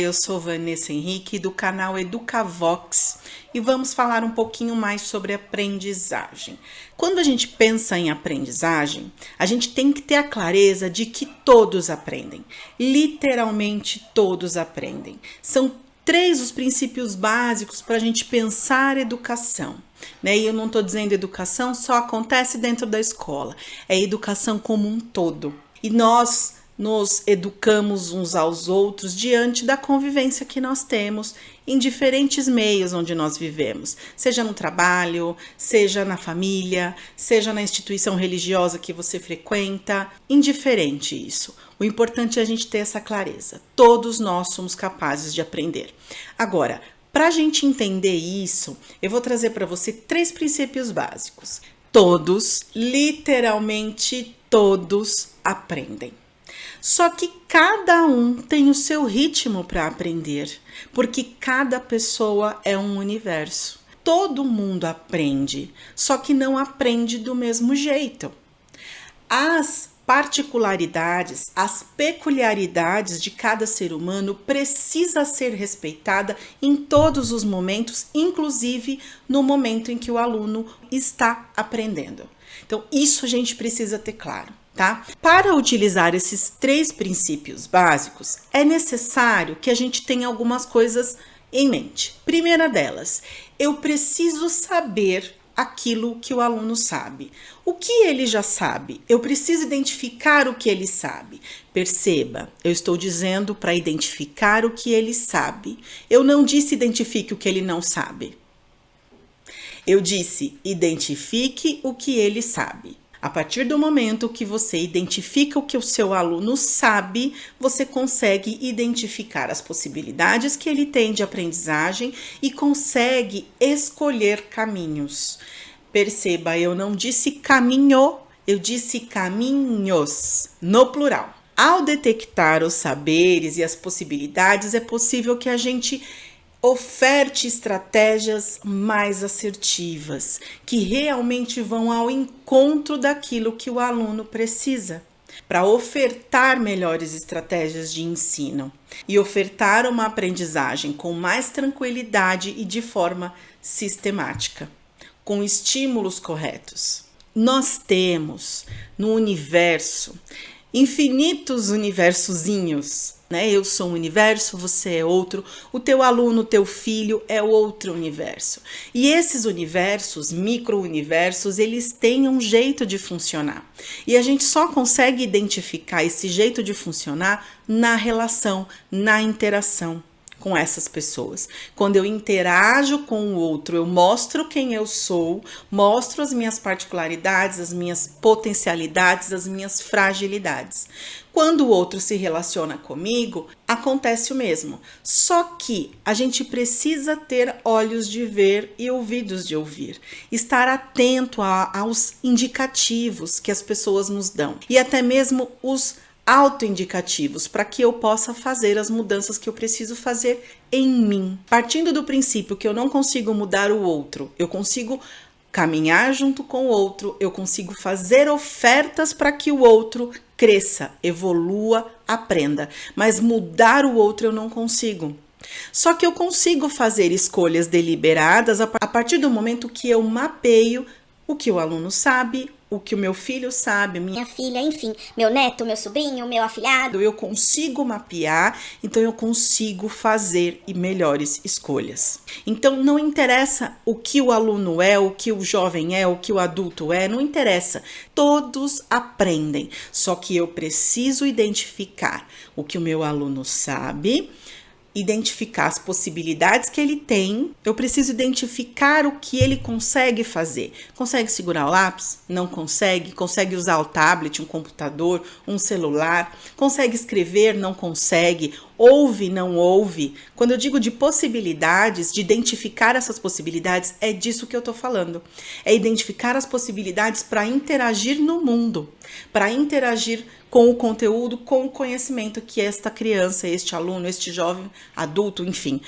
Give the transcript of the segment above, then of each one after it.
eu sou Vanessa Henrique do canal Educavox e vamos falar um pouquinho mais sobre aprendizagem. Quando a gente pensa em aprendizagem, a gente tem que ter a clareza de que todos aprendem, literalmente todos aprendem. São três os princípios básicos para a gente pensar educação. E eu não estou dizendo educação só acontece dentro da escola, é educação como um todo. E nós nos educamos uns aos outros diante da convivência que nós temos em diferentes meios onde nós vivemos, seja no trabalho, seja na família, seja na instituição religiosa que você frequenta, indiferente isso. O importante é a gente ter essa clareza. Todos nós somos capazes de aprender. Agora, para a gente entender isso, eu vou trazer para você três princípios básicos. Todos, literalmente todos, aprendem. Só que cada um tem o seu ritmo para aprender, porque cada pessoa é um universo. Todo mundo aprende, só que não aprende do mesmo jeito. As particularidades, as peculiaridades de cada ser humano precisa ser respeitada em todos os momentos, inclusive no momento em que o aluno está aprendendo. Então, isso a gente precisa ter claro. Tá? Para utilizar esses três princípios básicos, é necessário que a gente tenha algumas coisas em mente. Primeira delas, eu preciso saber aquilo que o aluno sabe. O que ele já sabe? Eu preciso identificar o que ele sabe. Perceba, eu estou dizendo para identificar o que ele sabe. Eu não disse identifique o que ele não sabe. Eu disse identifique o que ele sabe. A partir do momento que você identifica o que o seu aluno sabe, você consegue identificar as possibilidades que ele tem de aprendizagem e consegue escolher caminhos. Perceba, eu não disse caminho, eu disse caminhos, no plural. Ao detectar os saberes e as possibilidades, é possível que a gente oferte estratégias mais assertivas, que realmente vão ao encontro daquilo que o aluno precisa, para ofertar melhores estratégias de ensino e ofertar uma aprendizagem com mais tranquilidade e de forma sistemática, com estímulos corretos. Nós temos no universo infinitos universozinhos, né? Eu sou um universo, você é outro, o teu aluno, o teu filho é outro universo. E esses universos, micro-universos, eles têm um jeito de funcionar. E a gente só consegue identificar esse jeito de funcionar na relação, na interação com essas pessoas. Quando eu interajo com o outro, eu mostro quem eu sou, mostro as minhas particularidades, as minhas potencialidades, as minhas fragilidades. Quando o outro se relaciona comigo, acontece o mesmo. Só que a gente precisa ter olhos de ver e ouvidos de ouvir. Estar atento aos indicativos que as pessoas nos dão. E até mesmo os autoindicativos para que eu possa fazer as mudanças que eu preciso fazer em mim. Partindo do princípio que eu não consigo mudar o outro, eu consigo caminhar junto com o outro, eu consigo fazer ofertas para que o outro cresça, evolua, aprenda, mas mudar o outro eu não consigo. Só que eu consigo fazer escolhas deliberadas a partir do momento que eu mapeio o que o aluno sabe, o que o meu filho sabe, minha filha, enfim, meu neto, meu sobrinho, meu afilhado. Eu consigo mapear, então eu consigo fazer melhores escolhas. Então não interessa o que o aluno é, o que o jovem é, o que o adulto é, não interessa. Todos aprendem, só que eu preciso identificar o que o meu aluno sabe, identificar as possibilidades que ele tem, eu preciso identificar o que ele consegue fazer. Consegue segurar o lápis? Não consegue? Consegue usar o tablet, um computador, um celular? Consegue escrever? Não consegue? Ouve? Não ouve? Quando eu digo de possibilidades, de identificar essas possibilidades, é disso que eu estou falando. É identificar as possibilidades para interagir no mundo, para interagir com o conteúdo, com o conhecimento que esta criança, este aluno, este jovem, adulto, enfim,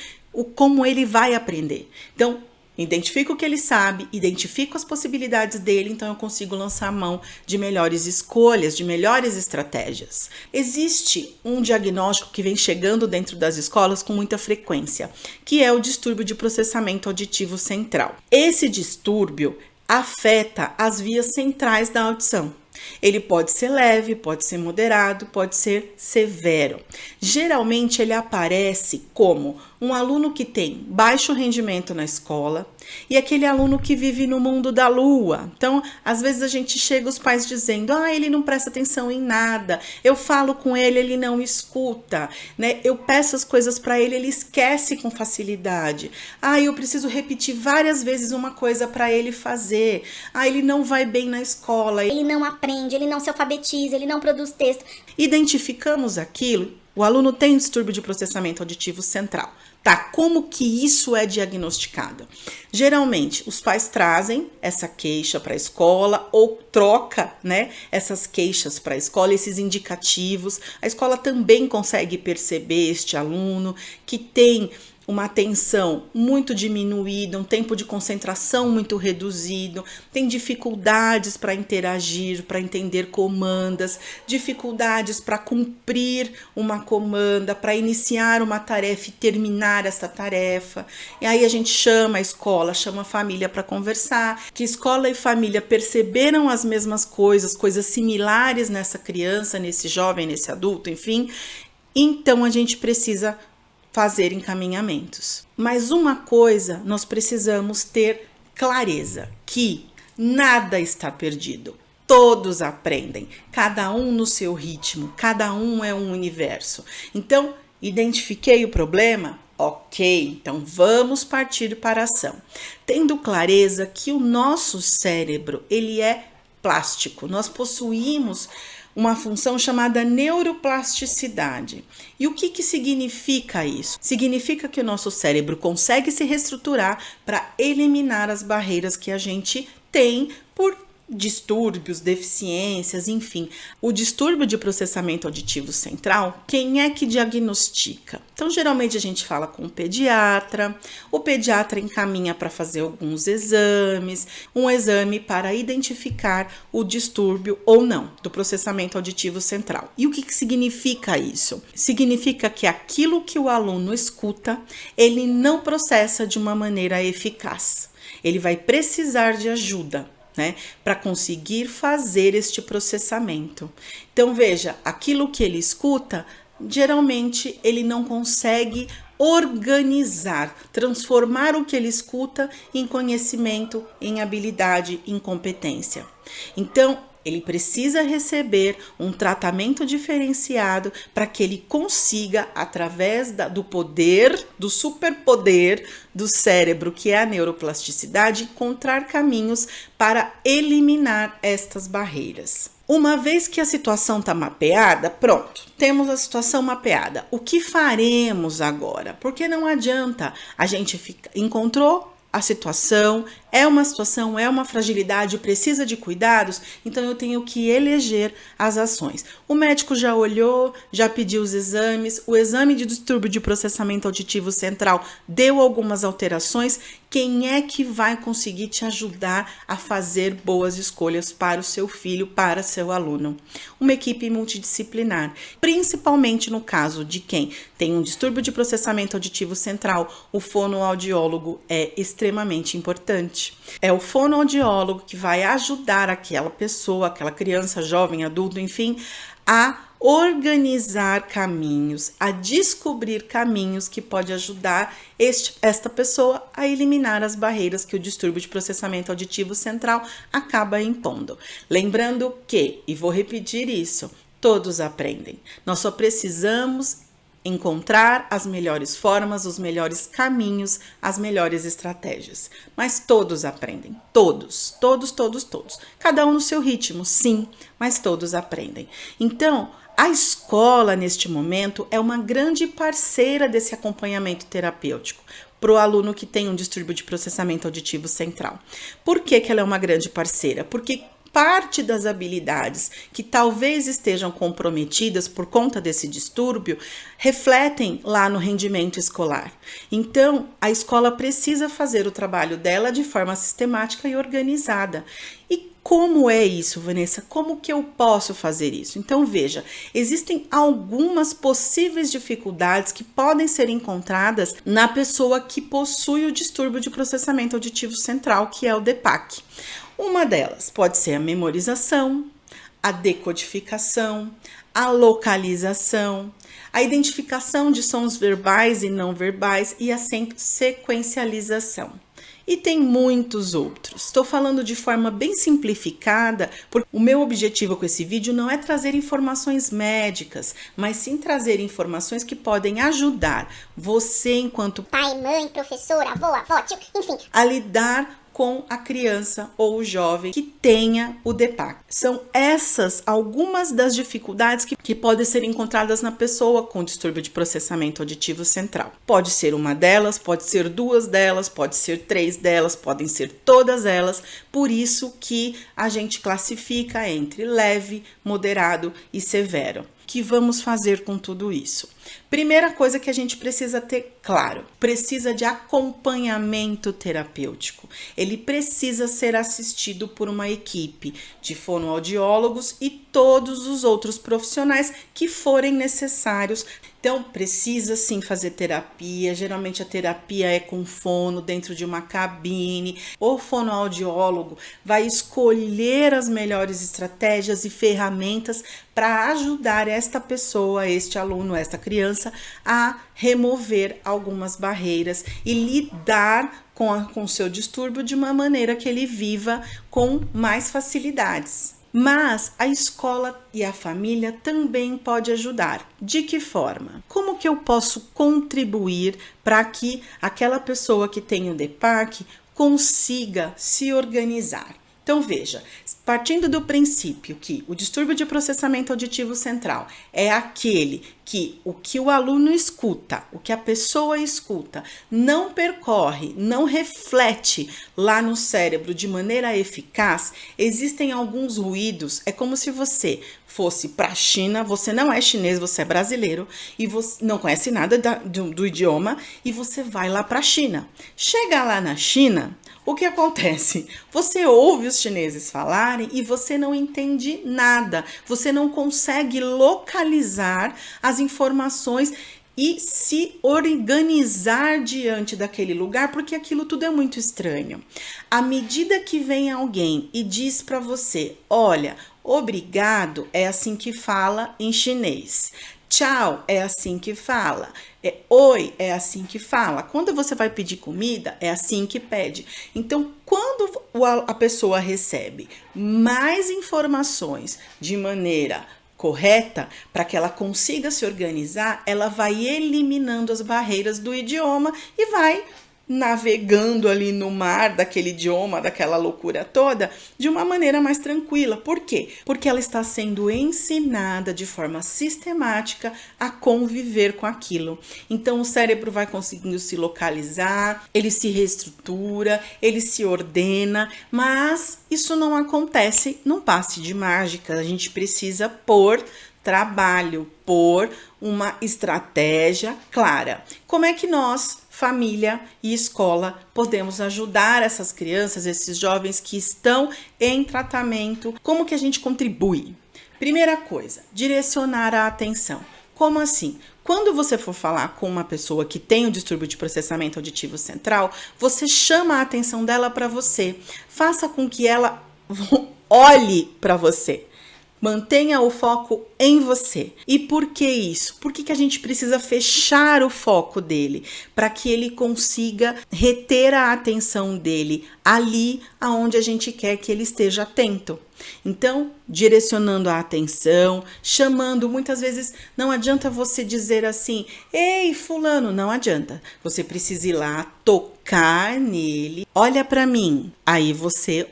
como ele vai aprender. Então, Identifico o que ele sabe, identifico as possibilidades dele, então eu consigo lançar mão de melhores escolhas, de melhores estratégias. Existe um diagnóstico que vem chegando dentro das escolas com muita frequência, que é o distúrbio de processamento auditivo central. Esse distúrbio afeta as vias centrais da audição. Ele pode ser leve, pode ser moderado, pode ser severo. Geralmente ele aparece como um aluno que tem baixo rendimento na escola e aquele aluno que vive no mundo da lua. Então, às vezes a gente chega os pais dizendo: ele não presta atenção em nada, eu falo com ele, ele não escuta, né? Eu peço as coisas para ele, ele esquece com facilidade. Eu preciso repetir várias vezes uma coisa para ele fazer. Ele não vai bem na escola. Ele não aprende, ele não se alfabetiza, ele não produz texto. Identificamos aquilo, o aluno tem distúrbio de processamento auditivo central. Como que isso é diagnosticado? Geralmente, os pais trazem essa queixa para a escola ou troca, né, essas queixas para a escola, esses indicativos. A escola também consegue perceber este aluno que tem uma atenção muito diminuída, um tempo de concentração muito reduzido, tem dificuldades para interagir, para entender comandas, dificuldades para cumprir uma comanda, para iniciar uma tarefa e terminar essa tarefa. E aí a gente chama a escola, chama a família para conversar, que escola e família perceberam as mesmas coisas similares nessa criança, nesse jovem, nesse adulto, enfim. Então a gente precisa fazer encaminhamentos. Mas uma coisa nós precisamos ter clareza, que nada está perdido. Todos aprendem, cada um no seu ritmo, cada um é um universo. Então, identifiquei o problema? Ok, então vamos partir para a ação. Tendo clareza que o nosso cérebro, ele é plástico. Nós possuímos uma função chamada neuroplasticidade. E o que significa isso? Significa que o nosso cérebro consegue se reestruturar para eliminar as barreiras que a gente tem por distúrbios, deficiências, enfim. O distúrbio de processamento auditivo central, quem é que diagnostica? Então, geralmente a gente fala com o pediatra encaminha para fazer alguns exames, um exame para identificar o distúrbio ou não do processamento auditivo central. E o que significa isso? Significa que aquilo que o aluno escuta, ele não processa de uma maneira eficaz. Ele vai precisar de ajuda, né, para conseguir fazer este processamento. Então, veja, aquilo que ele escuta, geralmente ele não consegue organizar, transformar o que ele escuta em conhecimento, em habilidade, em competência. Então, ele precisa receber um tratamento diferenciado para que ele consiga, através do poder, do superpoder do cérebro, que é a neuroplasticidade, encontrar caminhos para eliminar estas barreiras. Uma vez que a situação está mapeada, pronto, temos a situação mapeada. O que faremos agora? Porque não adianta a gente encontrou a situação, é uma fragilidade, precisa de cuidados, então eu tenho que eleger as ações. O médico já olhou, já pediu os exames, o exame de distúrbio de processamento auditivo central deu algumas alterações. Quem é que vai conseguir te ajudar a fazer boas escolhas para o seu filho, para seu aluno? Uma equipe multidisciplinar, principalmente no caso de quem tem um distúrbio de processamento auditivo central, o fonoaudiólogo é extremamente importante. É o fonoaudiólogo que vai ajudar aquela pessoa, aquela criança, jovem, adulto, enfim, a organizar caminhos, a descobrir caminhos que pode ajudar esta pessoa a eliminar as barreiras que o distúrbio de processamento auditivo central acaba impondo. Lembrando que, e vou repetir isso, todos aprendem. Nós só precisamos encontrar as melhores formas, os melhores caminhos, as melhores estratégias. Mas todos aprendem, todos. Cada um no seu ritmo, sim, mas todos aprendem. Então, a escola, neste momento, é uma grande parceira desse acompanhamento terapêutico para o aluno que tem um distúrbio de processamento auditivo central. Por que ela é uma grande parceira? Porque parte das habilidades que talvez estejam comprometidas por conta desse distúrbio refletem lá no rendimento escolar. Então, a escola precisa fazer o trabalho dela de forma sistemática e organizada. E como é isso, Vanessa? Como que eu posso fazer isso? Então, veja, existem algumas possíveis dificuldades que podem ser encontradas na pessoa que possui o distúrbio de processamento auditivo central, que é o DPAC. Uma delas pode ser a memorização, a decodificação, a localização, a identificação de sons verbais e não verbais e a sequencialização. E tem muitos outros. Estou falando de forma bem simplificada, porque o meu objetivo com esse vídeo não é trazer informações médicas, mas sim trazer informações que podem ajudar você, enquanto pai, mãe, professor, avô, avó, tio, enfim, a lidar com a criança ou o jovem que tenha o DPAC. São essas algumas das dificuldades que podem ser encontradas na pessoa com distúrbio de processamento auditivo central. Pode ser uma delas, pode ser duas delas, pode ser três delas, podem ser todas elas, por isso que a gente classifica entre leve, moderado e severo. O que vamos fazer com tudo isso? Primeira coisa que a gente precisa ter claro, precisa de acompanhamento terapêutico. Ele precisa ser assistido por uma equipe de fonoaudiólogos e todos os outros profissionais que forem necessários. Então, precisa sim fazer terapia. Geralmente a terapia é com fono dentro de uma cabine. O fonoaudiólogo vai escolher as melhores estratégias e ferramentas para ajudar esta pessoa, este aluno, esta criança a remover algumas barreiras e lidar com o seu distúrbio de uma maneira que ele viva com mais facilidades. Mas a escola e a família também pode ajudar. De que forma? Como que eu posso contribuir para que aquela pessoa que tem o DPAC consiga se organizar? Então veja, partindo do princípio que o distúrbio de processamento auditivo central é aquele que o que o aluno escuta, o que a pessoa escuta, não percorre, não reflete lá no cérebro de maneira eficaz, existem alguns ruídos. É como se você fosse para a China, você não é chinês, você é brasileiro e você não conhece nada do idioma e você vai lá para a China. Chega lá na China, o que acontece? Você ouve os chineses falarem e você não entende nada. Você não consegue localizar as informações e se organizar diante daquele lugar, porque aquilo tudo é muito estranho. À medida que vem alguém e diz para você, olha, obrigado é assim que fala em chinês. Tchau é assim que fala. Oi é assim que fala. Quando você vai pedir comida, é assim que pede. Então, quando a pessoa recebe mais informações de maneira correta, para que ela consiga se organizar, ela vai eliminando as barreiras do idioma e vai navegando ali no mar daquele idioma, daquela loucura toda, de uma maneira mais tranquila. Por quê? Porque ela está sendo ensinada de forma sistemática a conviver com aquilo. Então o cérebro vai conseguindo se localizar, ele se reestrutura, ele se ordena, mas isso não acontece num passe de mágica. A gente precisa pôr trabalho, pôr uma estratégia clara. Como é que nós, família e escola, podemos ajudar essas crianças, esses jovens que estão em tratamento? Como que a gente contribui? Primeira coisa, direcionar a atenção. Como assim? Quando você for falar com uma pessoa que tem o distúrbio de processamento auditivo central, você chama a atenção dela para você. Faça com que ela olhe para você. Mantenha o foco em você. E por que isso? Por que a gente precisa fechar o foco dele? Para que ele consiga reter a atenção dele ali aonde a gente quer que ele esteja atento. Então, direcionando a atenção, chamando, muitas vezes não adianta você dizer assim, ei, fulano, não adianta. Você precisa ir lá, tocar nele, olha para mim. Aí você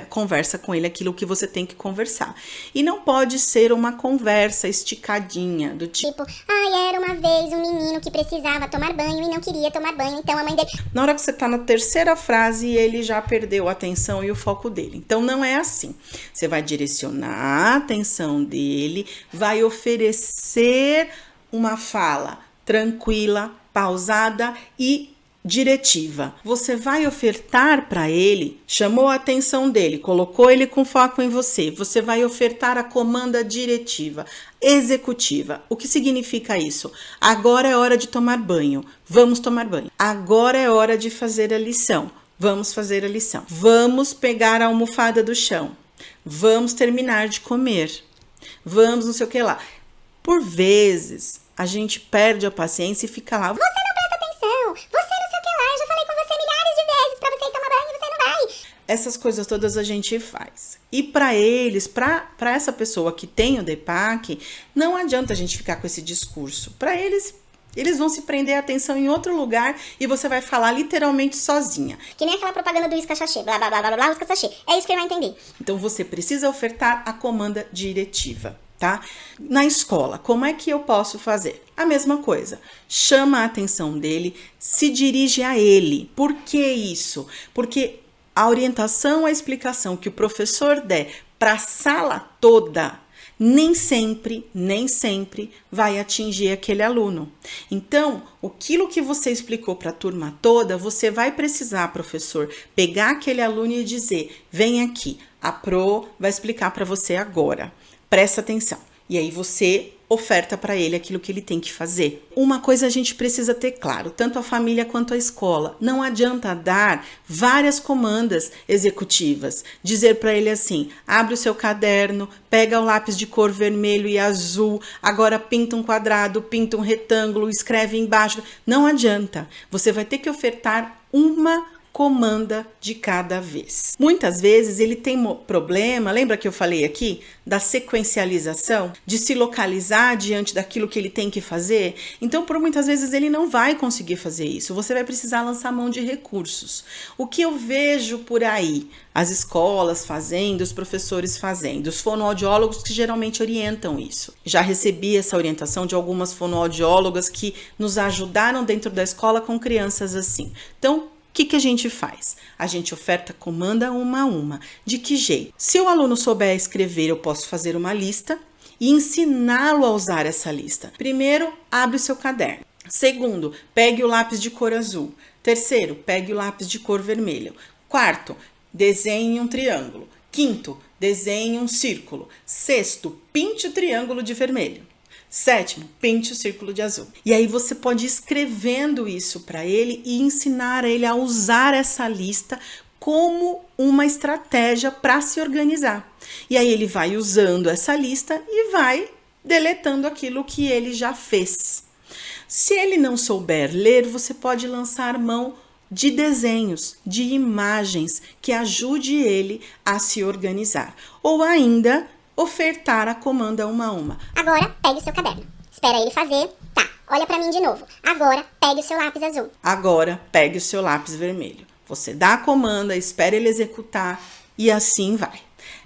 conversa com ele aquilo que você tem que conversar. E não pode ser uma conversa esticadinha, do tipo, ai, era uma vez um menino que precisava tomar banho e não queria tomar banho, então a mãe dele... Na hora que você tá na terceira frase, ele já perdeu a atenção e o foco dele. Então, não é assim. Você vai direcionar a atenção dele, vai oferecer uma fala tranquila, pausada e diretiva. Você vai ofertar para ele, chamou a atenção dele, colocou ele com foco em você. Você vai ofertar a comanda diretiva, executiva. O que significa isso? Agora é hora de tomar banho. Vamos tomar banho. Agora é hora de fazer a lição. Vamos fazer a lição. Vamos pegar a almofada do chão. Vamos terminar de comer. Vamos não sei o que lá. Por vezes, a gente perde a paciência e fica lá. Você não presta atenção. Você não sei o que lá. Eu já falei com você milhares de vezes pra você ir tomar banho e você não vai. Essas coisas todas a gente faz. E para eles, para essa pessoa que tem o DPAC, não adianta a gente ficar com esse discurso. Para eles vão se prender a atenção em outro lugar e você vai falar literalmente sozinha. Que nem aquela propaganda do uísque-sachê, blá, blá, blá, blá, blá, uísque-sachê. É isso que ele vai entender. Então, você precisa ofertar a comanda diretiva, tá? Na escola, como é que eu posso fazer? A mesma coisa. Chama a atenção dele, se dirige a ele. Por que isso? Porque a orientação, a explicação que o professor der para a sala toda, nem sempre vai atingir aquele aluno. Então, aquilo que você explicou para a turma toda, você vai precisar, professor, pegar aquele aluno e dizer, vem aqui, a Pro vai explicar para você agora, presta atenção. E aí você oferta para ele aquilo que ele tem que fazer. Uma coisa a gente precisa ter claro, tanto a família quanto a escola. Não adianta dar várias comandas executivas. Dizer para ele assim, abre o seu caderno, pega o lápis de cor vermelho e azul, agora pinta um quadrado, pinta um retângulo, escreve embaixo. Não adianta. Você vai ter que ofertar uma comanda de cada vez. Muitas vezes ele tem problema, lembra que eu falei aqui da sequencialização, de se localizar diante daquilo que ele tem que fazer? Então, por muitas vezes ele não vai conseguir fazer isso. Você vai precisar lançar mão de recursos. O que eu vejo por aí, as escolas fazendo, os professores fazendo, os fonoaudiólogos que geralmente orientam isso. Já recebi essa orientação de algumas fonoaudiólogas que nos ajudaram dentro da escola com crianças assim. Então, o que a gente faz? A gente oferta comanda uma a uma. De que jeito? Se o aluno souber escrever, eu posso fazer uma lista e ensiná-lo a usar essa lista. Primeiro, abre o seu caderno. Segundo, pegue o lápis de cor azul. Terceiro, pegue o lápis de cor vermelho. Quarto, desenhe um triângulo. Quinto, desenhe um círculo. Sexto, pinte o triângulo de vermelho. Sétimo, pinte o círculo de azul. E aí você pode ir escrevendo isso para ele e ensinar ele a usar essa lista como uma estratégia para se organizar. E aí ele vai usando essa lista e vai deletando aquilo que ele já fez. Se ele não souber ler, você pode lançar mão de desenhos, de imagens que ajude ele a se organizar. Ou ainda, ofertar a comanda uma a uma. Agora, pegue o seu caderno. Espera ele fazer. Tá, olha pra mim de novo. Agora, pegue o seu lápis azul. Agora, pegue o seu lápis vermelho. Você dá a comanda, espera ele executar e assim vai.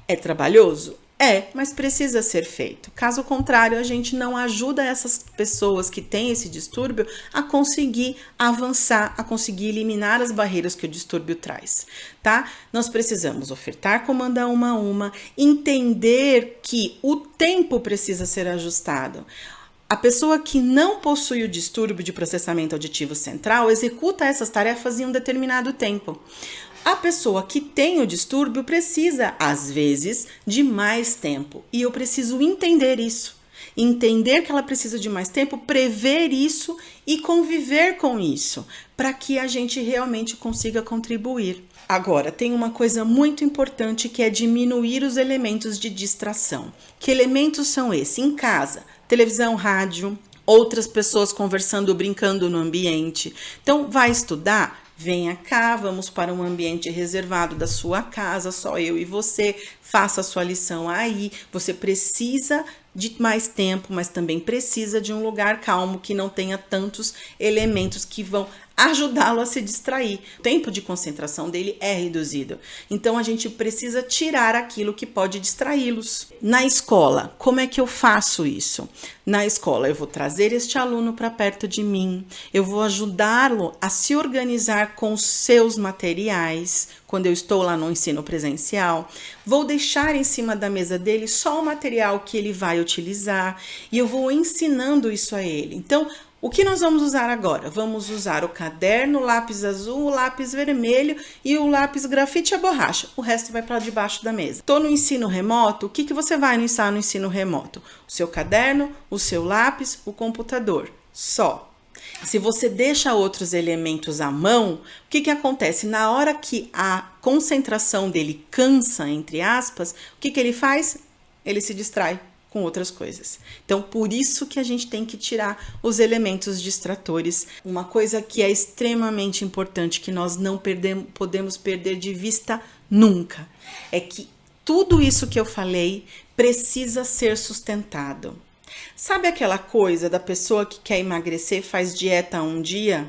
É trabalhoso? É, mas precisa ser feito. Caso contrário, a gente não ajuda essas pessoas que têm esse distúrbio a conseguir avançar, a conseguir eliminar as barreiras que o distúrbio traz, tá? Nós precisamos ofertar comanda uma a uma, entender que o tempo precisa ser ajustado. A pessoa que não possui o distúrbio de processamento auditivo central executa essas tarefas em um determinado tempo. A pessoa que tem o distúrbio precisa, às vezes, de mais tempo. E eu preciso entender isso. Entender que ela precisa de mais tempo, prever isso e conviver com isso, para que a gente realmente consiga contribuir. Agora, tem uma coisa muito importante que é diminuir os elementos de distração. Que elementos são esses? Em casa, televisão, rádio, outras pessoas conversando, brincando no ambiente. Então, vai estudar? Venha cá, vamos para um ambiente reservado da sua casa, só eu e você, faça a sua lição aí. Você precisa de mais tempo, mas também precisa de um lugar calmo que não tenha tantos elementos que vão ajudá-lo a se distrair. O tempo de concentração dele é reduzido. Então a gente precisa tirar aquilo que pode distraí-los. Na escola, como é que eu faço isso? Na escola, eu vou trazer este aluno para perto de mim, eu vou ajudá-lo a se organizar com os seus materiais, quando eu estou lá no ensino presencial, vou deixar em cima da mesa dele só o material que ele vai utilizar e eu vou ensinando isso a ele. Então, o que nós vamos usar agora? Vamos usar o caderno, o lápis azul, o lápis vermelho e o lápis grafite e a borracha. O resto vai para debaixo da mesa. Estou no ensino remoto, o que você vai usar no ensino remoto? O seu caderno, o seu lápis, o computador. Só. Se você deixa outros elementos à mão, o que acontece? Na hora que a concentração dele cansa, entre aspas, o que ele faz? Ele se distrai com outras coisas. Então, por isso que a gente tem que tirar os elementos distratores. Uma coisa que é extremamente importante, que nós não podemos perder de vista nunca, é que tudo isso que eu falei precisa ser sustentado. Sabe aquela coisa da pessoa que quer emagrecer, faz dieta um dia?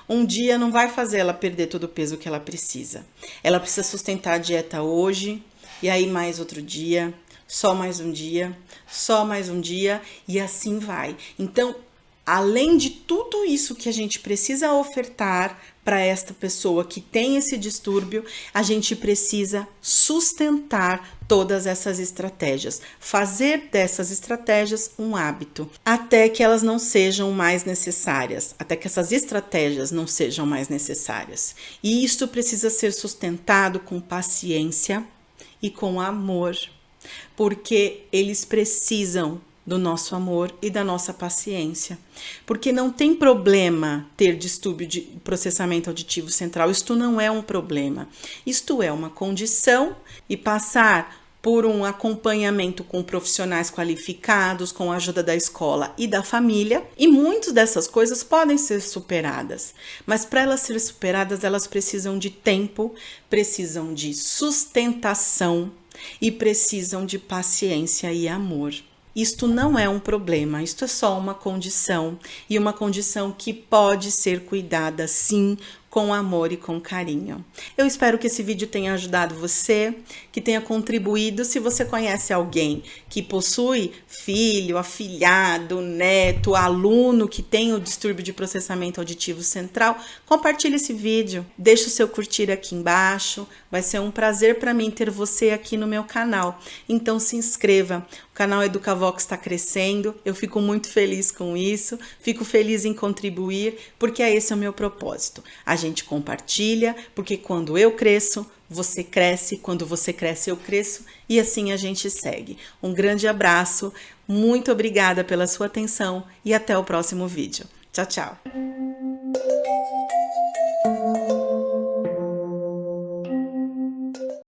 Um dia não vai fazer ela perder todo o peso que ela precisa. Ela precisa sustentar a dieta hoje, e aí mais outro dia, só mais um dia, só mais um dia, e assim vai. Então, além de tudo isso que a gente precisa ofertar para esta pessoa que tem esse distúrbio, a gente precisa sustentar todas essas estratégias, fazer dessas estratégias um hábito, até que elas não sejam mais necessárias, até que essas estratégias não sejam mais necessárias. E isso precisa ser sustentado com paciência e com amor, porque eles precisam do nosso amor e da nossa paciência. Porque não tem problema ter distúrbio de processamento auditivo central. Isto não é um problema. Isto é uma condição, e passar por um acompanhamento com profissionais qualificados, com a ajuda da escola e da família. E muitas dessas coisas podem ser superadas. Mas para elas serem superadas, elas precisam de tempo, precisam de sustentação e precisam de paciência e amor. Isto não é um problema, isto é só uma condição, e uma condição que pode ser cuidada sim, com amor e com carinho. Eu espero que esse vídeo tenha ajudado você, que tenha contribuído. Se você conhece alguém que possui filho, afilhado, neto, aluno que tem o distúrbio de processamento auditivo central, compartilhe esse vídeo, deixe o seu curtir aqui embaixo. Vai ser um prazer para mim ter você aqui no meu canal. Então se inscreva. O canal Educavox está crescendo, eu fico muito feliz com isso, fico feliz em contribuir, porque esse é o meu propósito. A gente compartilha, porque quando eu cresço, você cresce, quando você cresce, eu cresço, e assim a gente segue. Um grande abraço, muito obrigada pela sua atenção e até o próximo vídeo. Tchau, tchau!